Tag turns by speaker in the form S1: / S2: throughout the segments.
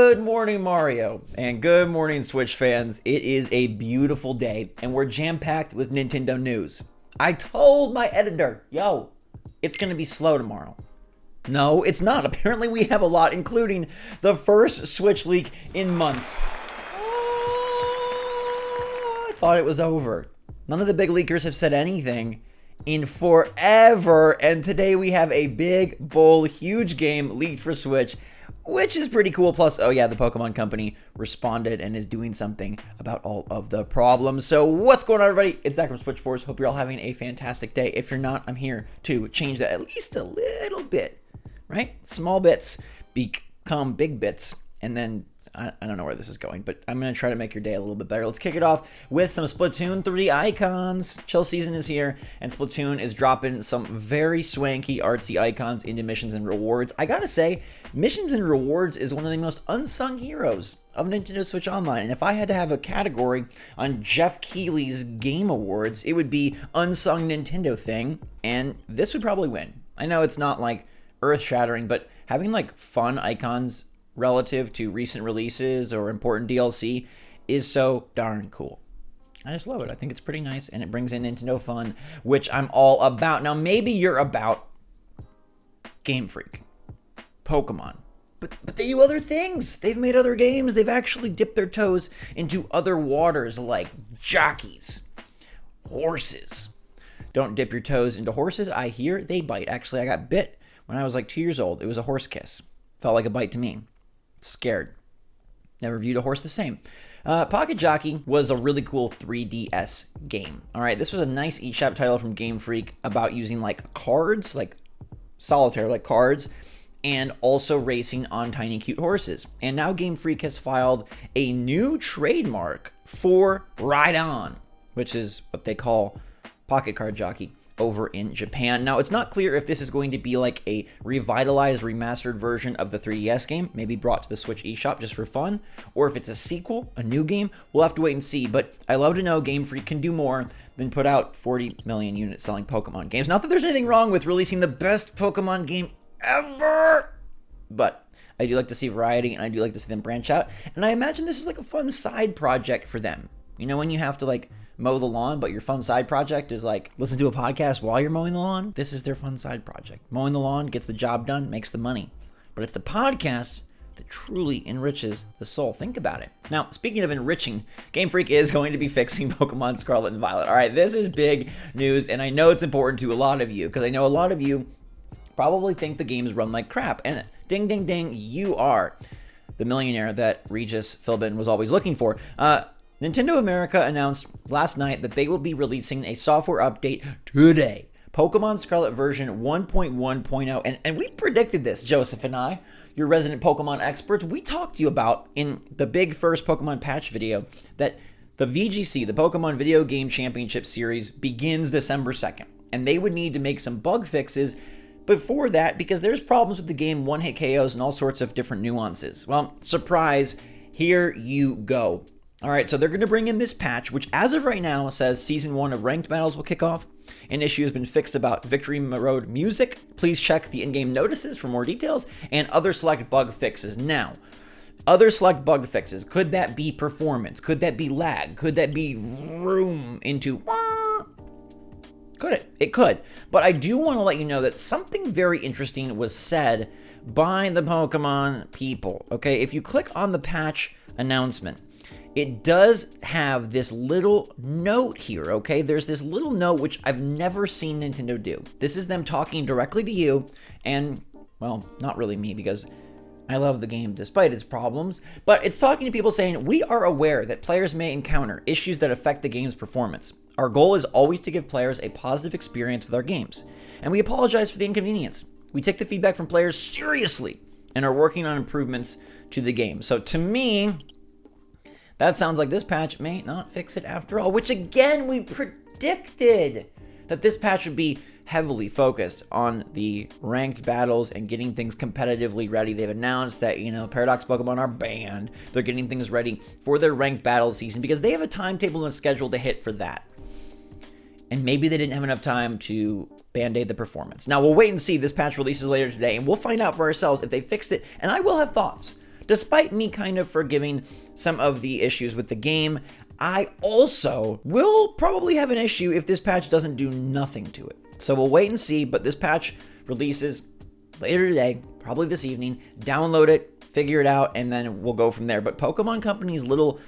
S1: Good morning, Mario, and good morning, Switch fans. It is a beautiful day, and we're jam-packed with Nintendo news. I told my editor, yo, it's going to be slow tomorrow. No, it's not. Apparently, we have a lot, including the first Switch leak in months. I thought it was over. None of the big leakers have said anything in forever, and today we have a big, bold, huge game leaked for Switch, which is pretty cool. Plus, oh yeah, the Pokemon Company responded and is doing something about all of the problems. So what's going on, everybody? It's Zach from SwitchForce. Hope you're all having a fantastic day. If you're not, I'm here to change that at least a little bit, right? Small bits become big bits, and then I don't know where this is going, but I'm going to try to make your day a little bit better. Let's kick it off with some Splatoon 3 icons. Chill season is here, and Splatoon is dropping some very swanky, artsy icons into missions and rewards. I gotta say, missions and rewards is one of the most unsung heroes of Nintendo Switch Online, and if I had to have a category on Jeff Keighley's Game Awards, it would be Unsung Nintendo Thing, and this would probably win. I know it's not like earth-shattering, but having like fun icons relative to recent releases or important DLC is so darn cool. I just love it. I think it's pretty nice, and it brings in Nintendo fun, which I'm all about. Now, maybe you're about Game Freak, Pokemon, but they do other things. They've made other games. They've actually dipped their toes into other waters like jockeys, horses. Don't dip your toes into horses. I hear they bite. Actually, I got bit when I was like 2 years old. It was a horse kiss. Felt like a bite to me. Scared. Never viewed a horse the same. Pocket Jockey was a really cool 3DS game. All right, this was a nice eShop title from Game Freak about using like cards, like solitaire, like cards, and also racing on tiny cute horses. And now Game Freak has filed a new trademark for Ride On, which is what they call Pocket Card Jockey over in Japan. Now, it's not clear if this is going to be like a revitalized, remastered version of the 3DS game, maybe brought to the Switch eShop just for fun, or if it's a sequel, a new game. We'll have to wait and see, but I love to know Game Freak can do more than put out 40 million unit selling Pokemon games. Not that there's anything wrong with releasing the best Pokemon game ever, but I do like to see variety, and I do like to see them branch out, and I imagine this is like a fun side project for them. You know, when you have to like mow the lawn, but your fun side project is like listen to a podcast while you're mowing the lawn. This is their fun side project. Mowing the lawn gets the job done, makes the money. But it's the podcast that truly enriches the soul. Think about it. Now, speaking of enriching, Game Freak is going to be fixing Pokemon Scarlet and Violet. All right, this is big news, and I know it's important to a lot of you, because I know a lot of you probably think the games run like crap. And ding, ding, ding, you are the millionaire that Regis Philbin was always looking for. Nintendo America announced last night that they will be releasing a software update today. Pokemon Scarlet version 1.1.0. And we predicted this, Joseph and I, your resident Pokemon experts. We talked to you about in the big first Pokemon patch video that the VGC, the Pokemon Video Game Championship Series, begins December 2nd. And they would need to make some bug fixes before that because there's problems with the game, one-hit KOs, and all sorts of different nuances. Well, surprise, here you go. All right, so they're going to bring in this patch, which as of right now says Season 1 of Ranked Battles will kick off. An issue has been fixed about Victory Road music. Please check the in-game notices for more details and other select bug fixes. Now, other select bug fixes, could that be performance? Could that be lag? Could that be room into... Could it? It could. But I do want to let you know that something very interesting was said by the Pokemon people. Okay, if you click on the patch announcement, it does have this little note here, okay? There's this little note which I've never seen Nintendo do. This is them talking directly to you and, well, not really me because I love the game despite its problems, but it's talking to people saying, we are aware that players may encounter issues that affect the game's performance. Our goal is always to give players a positive experience with our games, and we apologize for the inconvenience. We take the feedback from players seriously and are working on improvements to the game. So to me, that sounds like this patch may not fix it after all, which again, we predicted that this patch would be heavily focused on the ranked battles and getting things competitively ready. They've announced that, Paradox Pokemon are banned. They're getting things ready for their ranked battle season because they have a timetable and a schedule to hit for that. And maybe they didn't have enough time to band-aid the performance. Now, we'll wait and see. This patch releases later today, and we'll find out for ourselves if they fixed it. And I will have thoughts. despite me kind of forgiving some of the issues with the game, I also will probably have an issue if this patch doesn't do nothing to it. So we'll wait and see, but this patch releases later today, probably this evening. Download it, figure it out, and then we'll go from there. But Pokemon Company's little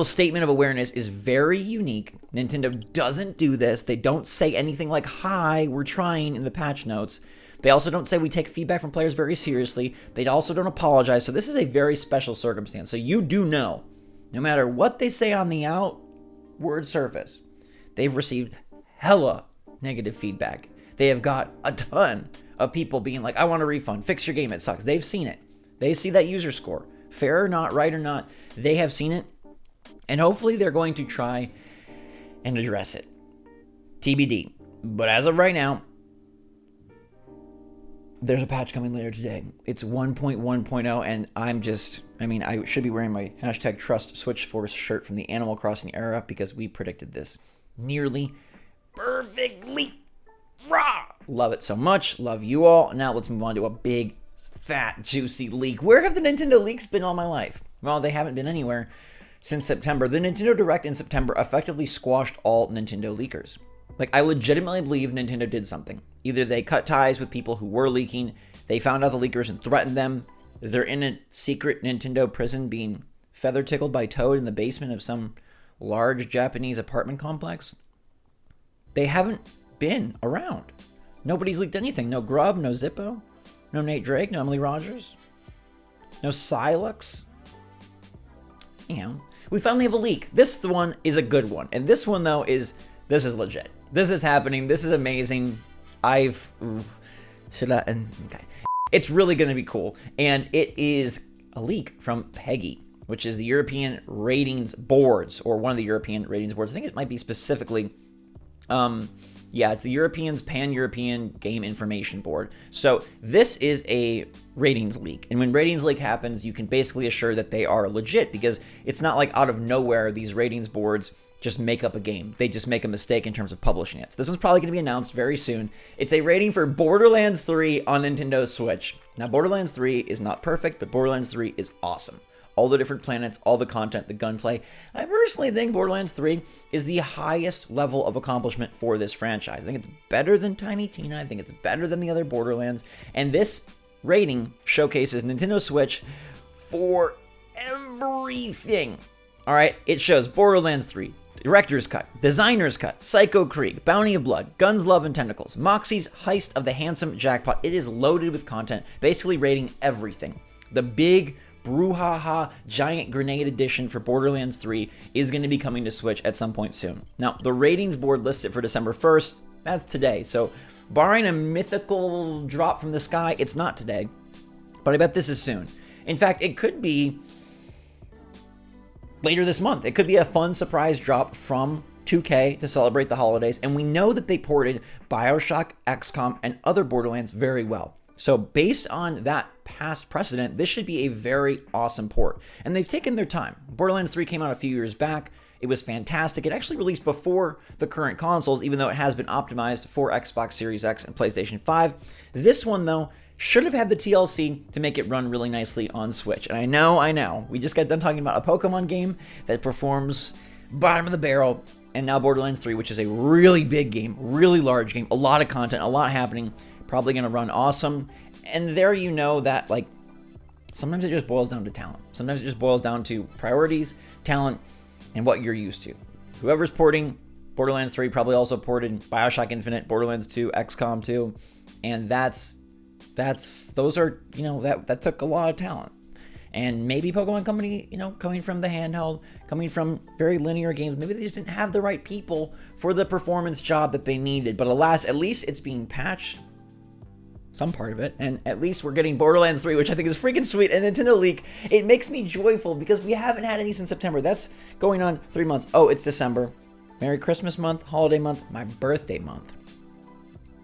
S1: statement of awareness is very unique. Nintendo doesn't do this. They don't say anything like, hi, we're trying in the patch notes. They also don't say we take feedback from players very seriously. They also don't apologize. So this is a very special circumstance. So you do know, no matter what they say on the outward surface, they've received hella negative feedback. They have got a ton of people being like, I want a refund, fix your game, it sucks. They've seen it. They see that user score. Fair or not, right or not, they have seen it. And hopefully they're going to try and address it. TBD. But as of right now, there's a patch coming later today. It's 1.1.0, and I should be wearing my hashtag Trust SwitchForce shirt from the Animal Crossing era because we predicted this nearly perfectly. Rah! Love it so much. Love you all. Now let's move on to a big, fat, juicy leak. Where have the Nintendo leaks been all my life? Well, they haven't been anywhere since September. The Nintendo Direct in September effectively squashed all Nintendo leakers. Like, I legitimately believe Nintendo did something. Either they cut ties with people who were leaking, they found out the leakers and threatened them, they're in a secret Nintendo prison being feather tickled by Toad in the basement of some large Japanese apartment complex. They haven't been around. Nobody's leaked anything. No Grub, no Zippo, no Nate Drake, no Emily Rogers, no Silux. You know, we finally have a leak. This one is a good one. And this one, though, this is legit. This is happening. This is amazing. Okay. It's really going to be cool. And it is a leak from PEGI, which is the European Ratings Boards, or one of the European Ratings Boards. I think it might be specifically, it's the Pan-European Game Information Board. So this is a ratings leak. And when ratings leak happens, you can basically assure that they are legit, because it's not like out of nowhere these ratings boards just make up a game. They just make a mistake in terms of publishing it. So this one's probably going to be announced very soon. It's a rating for Borderlands 3 on Nintendo Switch. Now, Borderlands 3 is not perfect, but Borderlands 3 is awesome. All the different planets, all the content, the gunplay. I personally think Borderlands 3 is the highest level of accomplishment for this franchise. I think it's better than Tiny Tina. I think it's better than the other Borderlands. And this rating showcases Nintendo Switch for everything. All right, it shows Borderlands 3, Director's Cut, Designer's Cut, Psycho Krieg, Bounty of Blood, Guns, Love, and Tentacles, Moxie's Heist of the Handsome Jackpot. It is loaded with content, basically rating everything. The big brouhaha giant grenade edition for Borderlands 3 is going to be coming to Switch at some point soon. Now, the ratings board lists it for December 1st. That's today. So, barring a mythical drop from the sky, it's not today. But I bet this is soon. In fact, it could be later this month. It could be a fun surprise drop from 2K to celebrate the holidays. And we know that they ported BioShock, XCOM, and other Borderlands very well. So based on that past precedent, this should be a very awesome port. And they've taken their time. Borderlands 3 came out a few years back. It was fantastic. It actually released before the current consoles, even though it has been optimized for Xbox Series X and PlayStation 5. This one, though, should have had the TLC to make it run really nicely on Switch. And I know, we just got done talking about a Pokemon game that performs bottom of the barrel, and now Borderlands 3, which is a really big game, really large game, a lot of content, a lot happening, probably going to run awesome. And there you know that, like, sometimes it just boils down to talent. Sometimes it just boils down to priorities, talent, and what you're used to. Whoever's porting Borderlands 3 probably also ported BioShock Infinite, Borderlands 2, XCOM 2, and those are, that took a lot of talent. And maybe Pokemon Company, coming from the handheld, coming from very linear games, maybe they just didn't have the right people for the performance job that they needed. But alas, at least it's being patched, some part of it, and at least we're getting Borderlands 3, which I think is freaking sweet. And Nintendo Leak, it makes me joyful because we haven't had any since September. That's going on 3 months. Oh, it's December. Merry Christmas month, holiday month, my birthday month.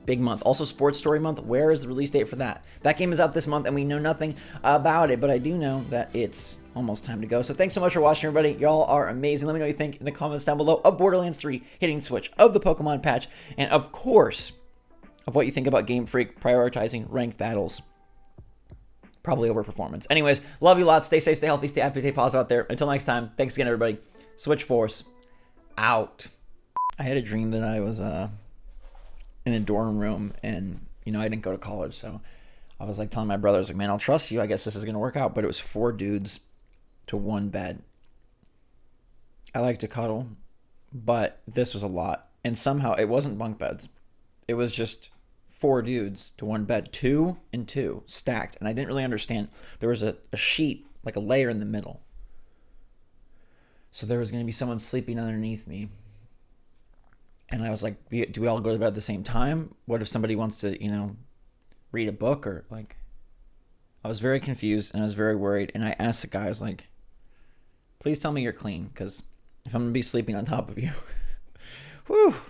S1: Big month. Also, Sports Story month. Where is the release date for that? That game is out this month, and we know nothing about it, but I do know that it's almost time to go. So thanks so much for watching, everybody. Y'all are amazing. Let me know what you think in the comments down below of Borderlands 3 hitting Switch, of the Pokemon patch, and of course, of what you think about Game Freak prioritizing ranked battles Probably overperformance. Anyways, love you lots. Stay safe, stay healthy, stay happy, stay positive out there. Until next time, thanks again, everybody. SwitchForce out. I had a dream that I was in a dorm room, and I didn't go to college, so I was like telling my brothers, like, man, I'll trust you. I guess this is gonna work out. But it was 4 dudes to 1 bed. I like to cuddle, but this was a lot, and somehow it wasn't bunk beds. It was just 4 dudes to 1 bed, 2 and 2 stacked, and I didn't really understand. There was a sheet, like a layer in the middle, so there was going to be someone sleeping underneath me. And I was like, do we all go to bed at the same time? What if somebody wants to read a book? Or like, I was very confused and I was very worried, and I asked the guy, I was like, please tell me you're clean, because if I'm gonna be sleeping on top of you, whew,